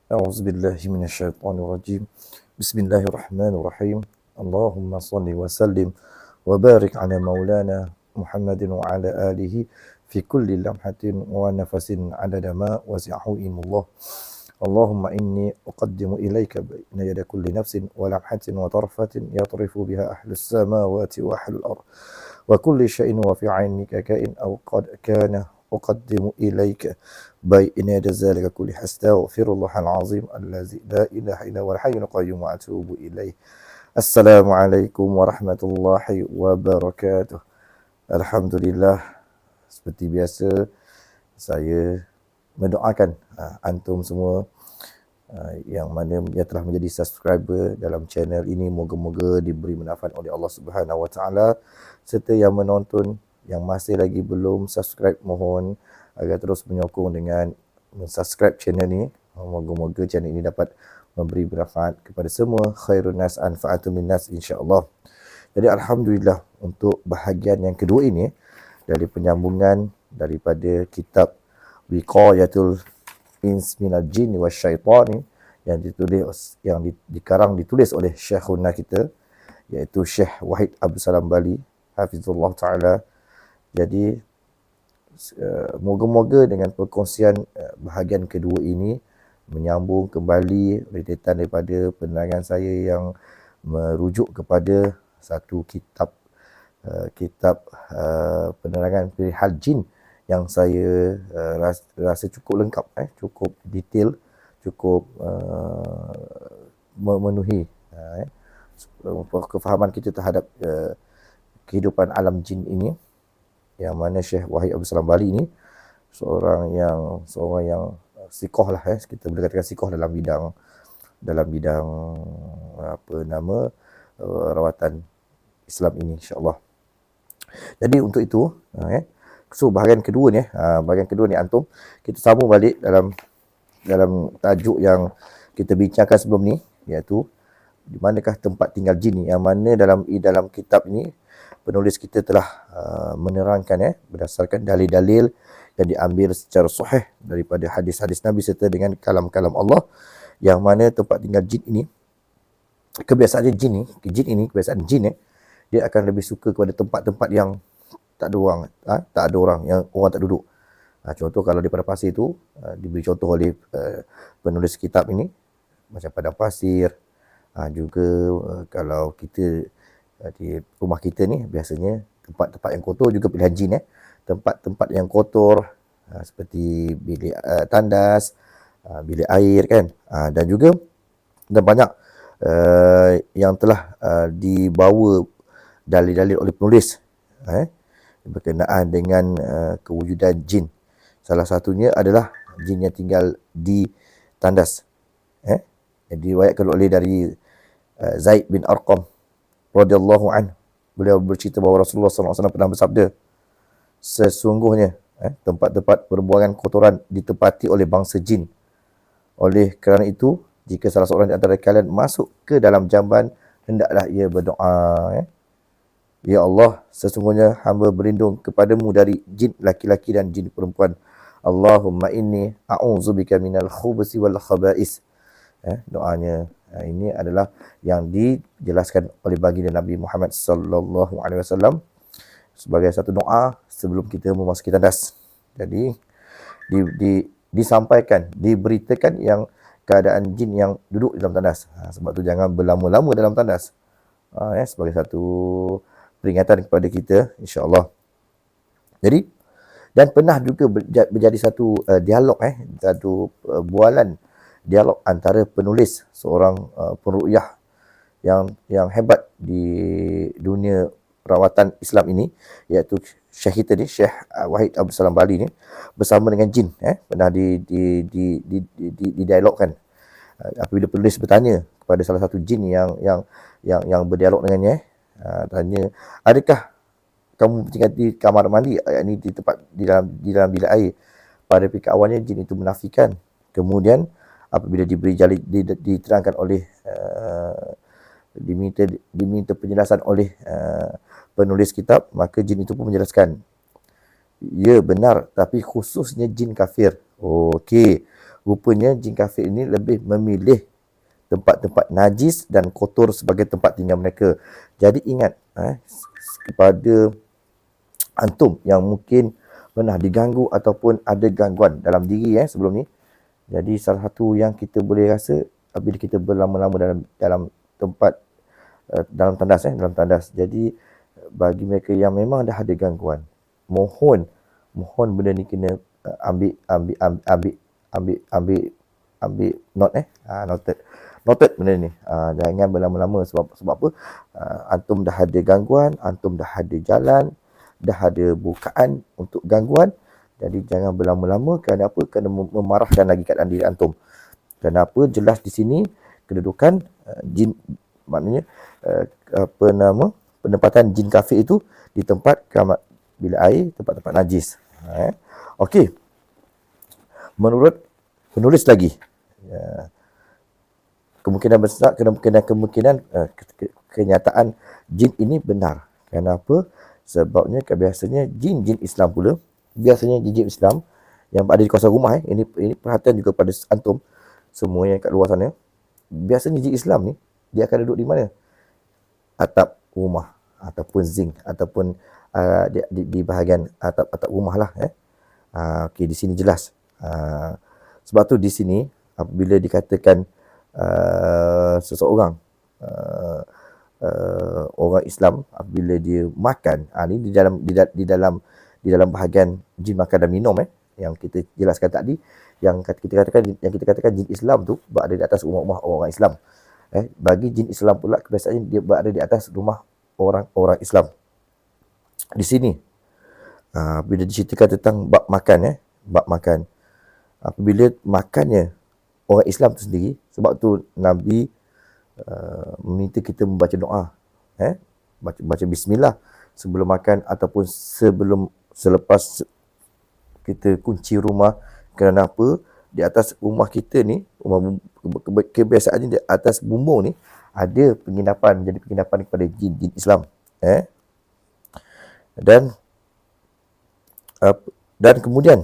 أعوذ بالله من الشيطان الرجيم. بسم الله الرحمن الرحيم. اللهم صل وسلم وبارك على مولانا محمد وعلى آله في كل لمحة ونفس عدد ما وسعه علم الله. اللهم إني أقدم إليك بين يد كل نفس ولمحة وطرفة يطرف بها أهل السماوات وأهل الأرض وكل شيء وفي عينك كائن أو قد كان أقدم إليك بين يد ذلك كل أستغفر الله العظيم الذي لا إله إلا هو الحي القيوم وأتوب إليه. السلام عليكم warahmatullahi wabarakatuh. Alhamdulillah, seperti biasa saya mendoakan antum semua yang mana yang telah menjadi subscriber dalam channel ini, moga-moga diberi manfaat oleh Allah Subhanahu Wa Taala, serta yang menonton yang masih lagi belum subscribe, mohon agar terus menyokong dengan subscribe channel ini. Moga-moga channel ini dapat memberi manfaat kepada semua. Khairun nas anfa'atun linnas, insya-Allah. Jadi alhamdulillah, untuk bahagian yang kedua ini dari penyambungan daripada kitab Wiqayatul Ins minal Jin Wasyaitan yang ditulis oleh Syekhuna kita, iaitu Syekh Wahid Abdul Salam Bali hafizullah taala. Jadi moga-moga dengan perkongsian bahagian kedua ini menyambung kembali rentetan daripada penerangan saya yang merujuk kepada satu kitab penerangan perihal jin yang saya rasa cukup lengkap, cukup detail, cukup memenuhi kefahaman kita terhadap kehidupan alam jin ini, yang mana Syekh Wahid Abdul Salam Bali ini seorang yang sikoh lah, kita boleh katakan sikoh dalam bidang rawatan Islam ini, insya-Allah. Jadi untuk itu, so bahagian kedua ni antum, kita sambung balik dalam tajuk yang kita bincangkan sebelum ni, iaitu di manakah tempat tinggal jin, yang mana dalam kitab ini penulis kita telah menerangkan berdasarkan dalil-dalil yang diambil secara sahih daripada hadis-hadis Nabi serta dengan kalam-kalam Allah, yang mana tempat tinggal jin ini, kebiasaan jin ini, dia akan lebih suka kepada tempat-tempat yang tak ada orang, yang orang tak duduk. Contoh kalau di padang pasir itu, diberi contoh oleh penulis kitab ini, macam padang pasir. Juga kalau kita di rumah kita ni, biasanya tempat-tempat yang kotor juga pilihan jin. Tempat-tempat yang kotor seperti bilik tandas, bilik air kan, dan banyak yang telah dibawa dalil-dalil oleh penulis berkenaan dengan kewujudan jin. Salah satunya adalah jin yang tinggal di tandas, yang diriwayatkan oleh dari Zaid bin Arqam radhiyallahu anhu. Beliau bercerita bahawa Rasulullah SAW pernah bersabda, sesungguhnya tempat-tempat perbuangan kotoran ditempati oleh bangsa jin. Oleh kerana itu, jika salah seorang di antara kalian masuk ke dalam jamban, hendaklah ia berdoa, Ya Allah, sesungguhnya hamba berlindung kepadamu dari jin laki-laki dan jin perempuan. Allahumma inni a'udzubika minal khubusi wal khaba'is. Doanya ini adalah yang dijelaskan oleh baginda Nabi Muhammad sallallahu alaihi wasallam sebagai satu doa sebelum kita memasuki tandas. Jadi disampaikan, diberitakan yang keadaan jin yang duduk dalam tandas. Sebab tu jangan berlama-lama dalam tandas. Sebagai satu peringatan kepada kita, insya-Allah. Jadi, dan pernah juga berjadi satu dialog, satu bualan dialog antara penulis, seorang peruqyah yang hebat di dunia rawatan Islam ini, iaitu Syekh kita ni, Syekh Wahid Abdul Salam Bali ni, bersama dengan jin, pernah didialogkan. Apabila penulis bertanya kepada salah satu jin yang berdialog dengannya, tanya, adakah kamu tinggal di kamar mandi, yakni di tempat di dalam bilik air? Pada pihak awalnya jin itu menafikan. Kemudian apabila diterangkan oleh diminta penjelasan oleh penulis kitab, maka jin itu pun menjelaskan, ya benar, tapi khususnya jin kafir. Okey, rupanya jin kafir ini lebih memilih tempat-tempat najis dan kotor sebagai tempat tinggal mereka. Jadi ingat, kepada antum yang mungkin pernah diganggu ataupun ada gangguan dalam diri sebelum ni. Jadi salah satu yang kita boleh rasa apabila kita berlama-lama dalam tempat dalam tandas. Jadi bagi mereka yang memang dah ada gangguan, mohon benda ni kena ambil noted benda ni. Jangan berlama-lama sebab apa? Antum dah ada gangguan, antum dah ada jalan, dah ada bukaan untuk gangguan. Jadi jangan berlama-lama. Kerana apa? Kerana memarahkan lagi keadaan diri antum. Kenapa? Jelas di sini kedudukan jin, maknanya penempatan jin kafir itu di tempat keramat bila air, tempat-tempat najis. Okey. Menurut penulis lagi, kemungkinan besar, kenyataan jin ini benar. Kenapa? Sebabnya biasanya jin Islam pula, biasanya jin Islam yang ada di kawasan rumah, ini perhatian juga pada antum semua yang kat luar sana. Biasanya jin Islam ni dia akan duduk di mana? Atap rumah ataupun zinc ataupun di bahagian atap rumah lah. Okey, di sini jelas. Sebab tu di sini apabila dikatakan seseorang orang Islam apabila dia makan, ni di dalam bahagian jin makan dan minum yang kita jelaskan tadi, yang kita katakan jin Islam tu berada di atas rumah-rumah orang Islam. Bagi jin Islam pula kebiasaannya dia berada di atas rumah orang Islam. Di sini bila diceritakan tentang bab makan, apabila makannya orang Islam tu sendiri, sebab tu Nabi meminta kita membaca doa, baca bismillah sebelum makan ataupun selepas kita kunci rumah. Kerana apa? Di atas rumah kita ni, kebiasaannya di atas bumbung ni ada penginapan, menjadi penginapan kepada jin Islam. Dan kemudian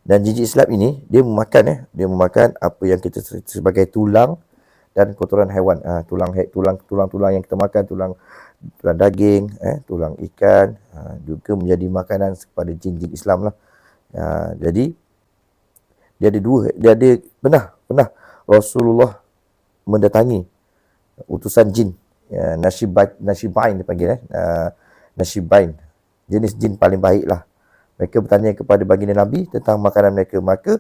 dan jin Islam ini dia memakan apa yang kita sebagai tulang dan kotoran haiwan. Tulang yang kita makan, tulang daging, tulang ikan, juga menjadi makanan kepada jin Islam lah. Jadi dia ada pernah Rasulullah mendatangi utusan jin, Nashibain dipanggil, Nashibain, jenis jin paling baik lah. Mereka bertanya kepada baginda Nabi tentang makanan mereka. Maka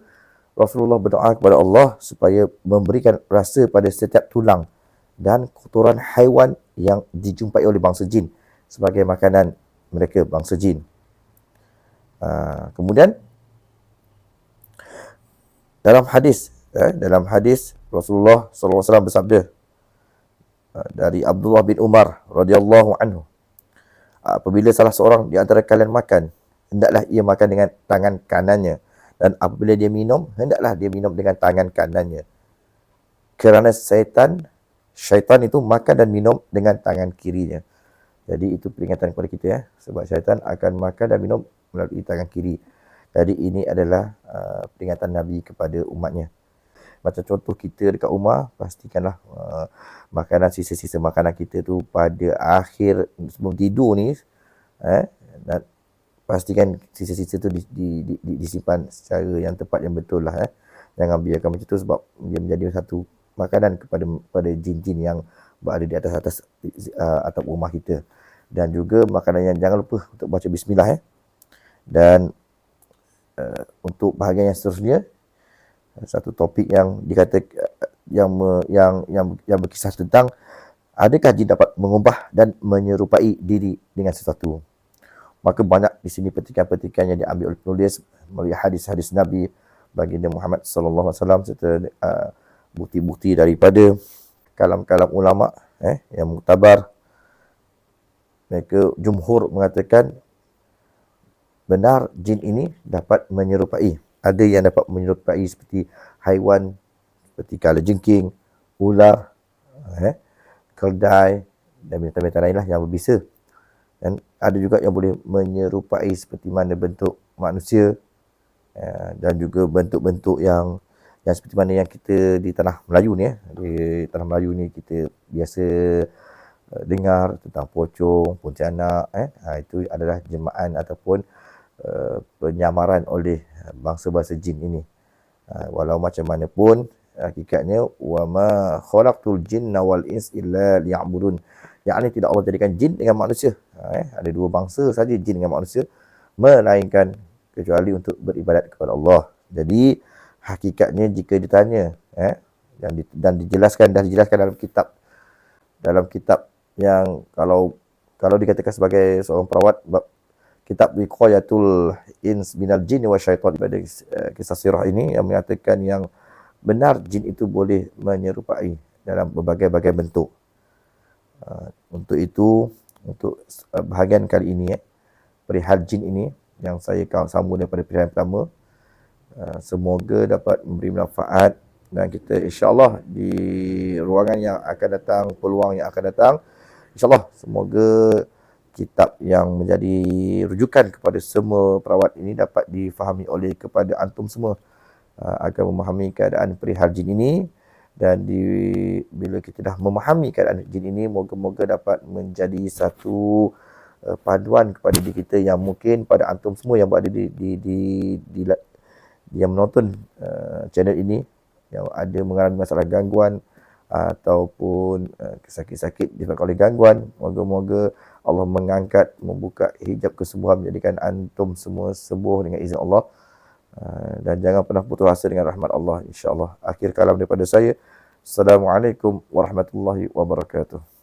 Rasulullah berdoa kepada Allah supaya memberikan rasa pada setiap tulang dan kotoran haiwan yang dijumpai oleh bangsa jin sebagai makanan mereka, bangsa jin. Kemudian dalam hadis Rasulullah SAW bersabda dari Abdullah bin Umar radhiyallahu anhu, apabila salah seorang di antara kalian makan, hendaklah ia makan dengan tangan kanannya, dan apabila dia minum, hendaklah dia minum dengan tangan kanannya. Kerana syaitan itu makan dan minum dengan tangan kirinya. Jadi itu peringatan kepada kita sebab syaitan akan makan dan minum melalui tangan kiri. Jadi ini adalah peringatan Nabi kepada umatnya. Macam contoh kita dekat rumah, pastikanlah makanan, sisa-sisa makanan kita tu pada akhir sebelum tidur ni, dan pastikan sisa-sisa tu disimpan secara yang tepat, yang betul lah. Jangan biarkan macam tu sebab dia menjadi satu makanan kepada jin-jin yang berada di atas atap rumah kita. Dan juga makanan yang jangan lupa untuk baca bismillah. Dan untuk bahagian yang seterusnya, satu topik yang dikatakan yang berkisah tentang adakah jin dapat mengubah dan menyerupai diri dengan sesuatu. Maka banyak di sini petikan-petikan yang diambil oleh penulis melalui hadis-hadis Nabi baginda Muhammad sallallahu alaihi wasallam serta bukti-bukti daripada kalam-kalam ulama yang muktabar. Mereka jumhur mengatakan benar jin ini dapat menyerupai. Ada yang dapat menyerupai seperti haiwan, seperti kalajengking, ular, keldai dan binatang-binatang lainlah yang berbisa. Dan ada juga yang boleh menyerupai seperti mana bentuk manusia, dan juga bentuk-bentuk yang seperti mana yang kita di tanah Melayu ni di tanah Melayu ni kita biasa dengar tentang pocong, pontianak itu adalah jelmaan ataupun penyamaran oleh bangsa-bangsa jin ini. Walau macam mana pun hakikatnya wa ma khalaqtul jinna wal ins illa liya'budun. Yakni tidak Allah jadikan jin dengan manusia. Ada dua bangsa saja jin dengan manusia melainkan kecuali untuk beribadat kepada Allah. Jadi hakikatnya jika ditanya dan dijelaskan dalam kitab yang kalau dikatakan sebagai seorang perawat kitab Wiqayatul Ins Minal Jin wa Syaitan pada kisah sirah ini yang mengatakan yang benar jin itu boleh menyerupai dalam berbagai-bagai bentuk. Untuk itu, untuk bahagian kali ini perihal jin ini yang saya sambung daripada pilihan pertama, semoga dapat memberi manfaat dan kita insya-Allah di ruangan yang akan datang, peluang yang akan datang, insya-Allah semoga kitab yang menjadi rujukan kepada semua perawat ini dapat difahami oleh kepada antum semua agar memahami keadaan perihal jin ini. Dan bila kita dah memahami keadaan jin ini, moga-moga dapat menjadi satu panduan kepada diri kita yang mungkin pada antum semua yang berada yang menonton channel ini yang ada mengalami masalah gangguan ataupun sakit-sakit disebabkan oleh gangguan, moga-moga Allah mengangkat, membuka hijab kesembuhan, menjadikan antum semua sembuh dengan izin Allah. Dan jangan pernah putus asa dengan rahmat Allah, insya-Allah. Akhir kalam daripada saya. Assalamualaikum warahmatullahi wabarakatuh.